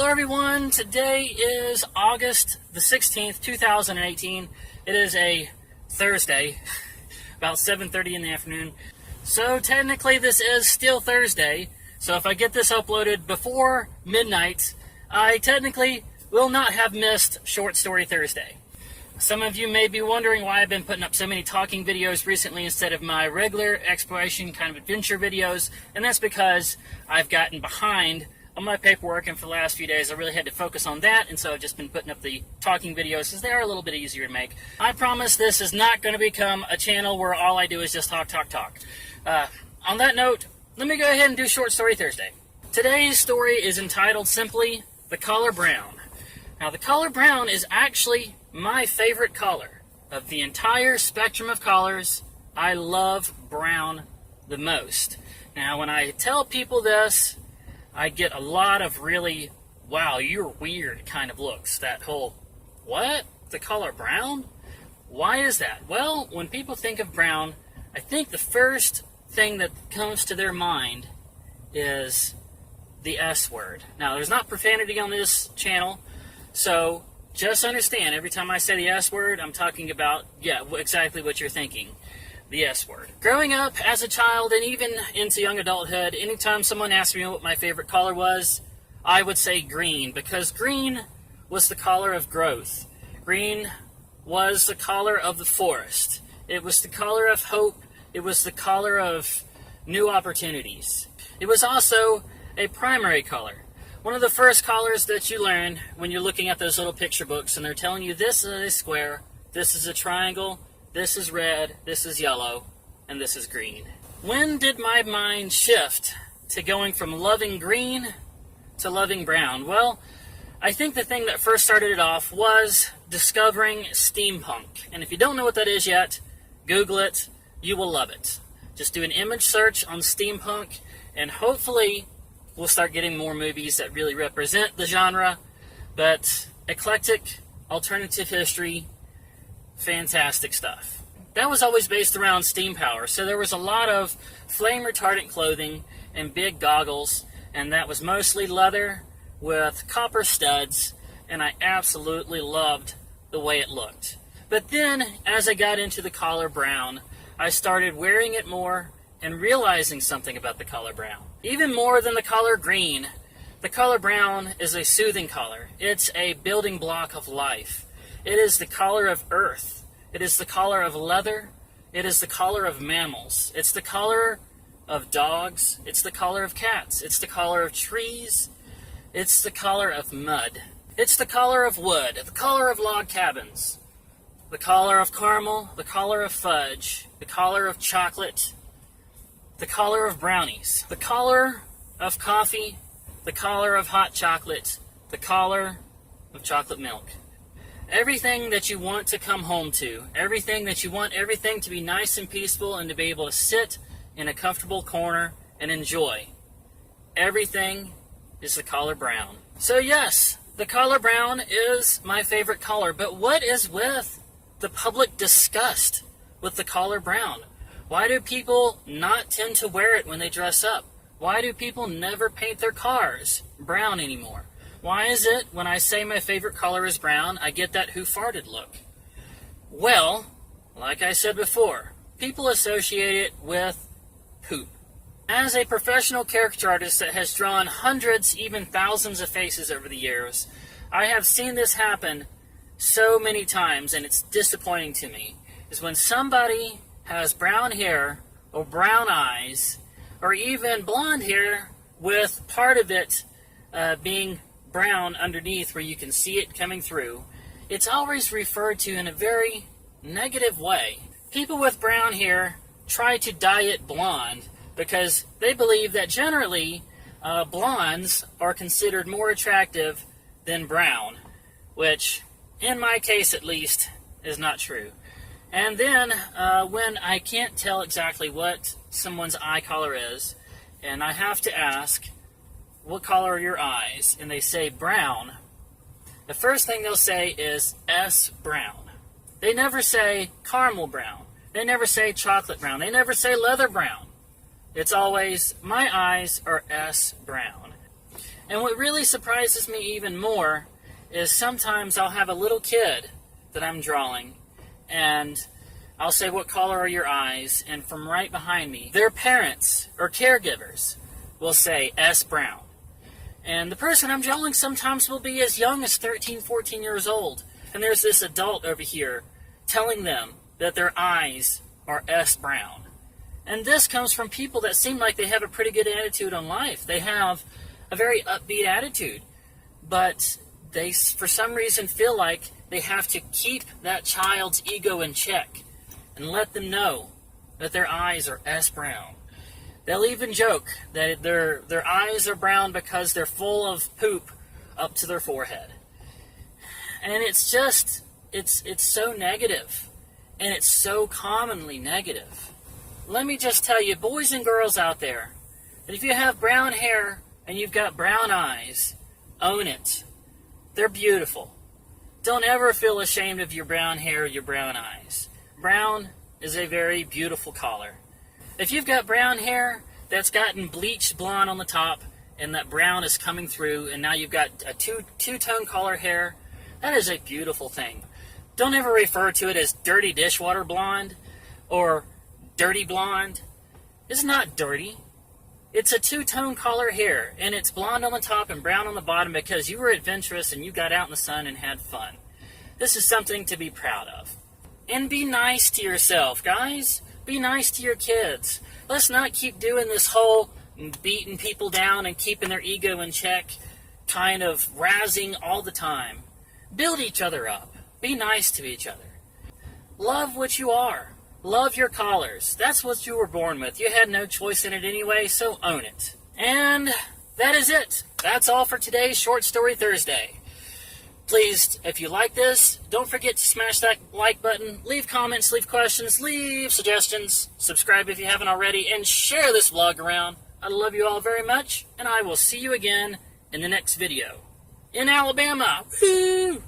Hello everyone, today is August the 16th, 2018. It is a Thursday, about 7:30 in the afternoon. So technically this is still Thursday, so if I get this uploaded before midnight, I technically will not have missed Short Story Thursday. Some of you may be wondering why I've been putting up so many talking videos recently instead of my regular exploration kind of adventure videos, and that's because I've gotten behind on my paperwork, and for the last few days I really had to focus on that, and so I've just been putting up the talking videos because they are a little bit easier to make. I promise this is not going to become a channel where all I do is just talk. On that note, let me go ahead and do Short Story Thursday. Today's story is entitled simply The Color Brown. Now, the color brown is actually my favorite color. Of the entire spectrum of colors, I love brown the most. Now, when I tell people this, I get a lot of really, wow, you're weird kind of looks. That whole, what? The color brown? Why is that? Well, when people think of brown, I think the first thing that comes to their mind is the S word. Now, there's not profanity on this channel, so just understand, every time I say the S word, I'm talking about, exactly what you're thinking. The S word. Growing up as a child and even into young adulthood, anytime someone asked me what my favorite color was, I would say green, because green was the color of growth. Green was the color of the forest. It was the color of hope. It was the color of new opportunities. It was also a primary color. One of the first colors that you learn when you're looking at those little picture books and they're telling you this is a square, this is a triangle, this is red, this is yellow, and this is green. When did my mind shift to going from loving green to loving brown? Well, I think the thing that first started it off was discovering steampunk. And if you don't know what that is yet, Google it. You will love it. Just do an image search on steampunk, and hopefully we'll start getting more movies that really represent the genre. But eclectic, alternative history, fantastic stuff. That was always based around steam power, so there was a lot of flame retardant clothing and big goggles, and that was mostly leather with copper studs, and I absolutely loved the way it looked. But then, as I got into the color brown, I started wearing it more and realizing something about the color brown. Even more than the color green, the color brown is a soothing color. It's a building block of life. It is the color of earth. It is the color of leather. It is the color of mammals. It's the color of dogs. It's the color of cats. It's the color of trees. It's the color of mud. It's the color of wood, the color of log cabins, the color of caramel, the color of fudge, the color of chocolate, the color of brownies, the color of coffee, the color of hot chocolate, the color of chocolate milk. Everything that you want to come home to, everything that you want everything to be nice and peaceful and to be able to sit in a comfortable corner and enjoy. Everything is the color brown. So yes, the color brown is my favorite color, but what is with the public disgust with the color brown? Why do people not tend to wear it when they dress up? Why do people never paint their cars brown anymore? Why is it when I say my favorite color is brown, I get that who farted look? Well, like I said before, people associate it with poop. As a professional caricature artist that has drawn hundreds, even thousands of faces over the years, I have seen this happen so many times, and it's disappointing to me, is when somebody has brown hair or brown eyes or even blonde hair with part of it being brown underneath where you can see it coming through, it's always referred to in a very negative way. People with brown hair try to dye it blonde because they believe that generally blondes are considered more attractive than brown, which in my case at least is not true. And then when I can't tell exactly what someone's eye color is, and I have to ask, what color are your eyes? And they say brown. The first thing they'll say is S brown. They never say caramel brown. They never say chocolate brown. They never say leather brown. It's always, my eyes are S brown. And what really surprises me even more is sometimes I'll have a little kid that I'm drawing, and I'll say, what color are your eyes? And from right behind me, their parents or caregivers will say S brown. And the person I'm drawing sometimes will be as young as 13, 14 years old. And there's this adult over here telling them that their eyes are S brown. And this comes from people that seem like they have a pretty good attitude on life. They have a very upbeat attitude. But they, for some reason, feel like they have to keep that child's ego in check and let them know that their eyes are S brown. They'll even joke that their eyes are brown because they're full of poop up to their forehead. And it's just, it's so negative. And it's so commonly negative. Let me just tell you, boys and girls out there, that if you have brown hair and you've got brown eyes, own it. They're beautiful. Don't ever feel ashamed of your brown hair or your brown eyes. Brown is a very beautiful color. If you've got brown hair that's gotten bleached blonde on the top and that brown is coming through and now you've got a two-tone color hair, that is a beautiful thing. Don't ever refer to it as dirty dishwater blonde or dirty blonde. It's not dirty. It's a two-tone color hair, and it's blonde on the top and brown on the bottom because you were adventurous and you got out in the sun and had fun. This is something to be proud of. And be nice to yourself, guys. Be nice to your kids. Let's not keep doing this whole beating people down and keeping their ego in check, kind of razzing all the time. Build each other up. Be nice to each other. Love what you are. Love your collars. That's what you were born with. You had no choice in it anyway, so own it. And that is it. That's all for today's Short Story Thursday. Please, if you like this, don't forget to smash that like button, leave comments, leave questions, leave suggestions, subscribe if you haven't already, and share this vlog around. I love you all very much, and I will see you again in the next video. In Alabama! Woo!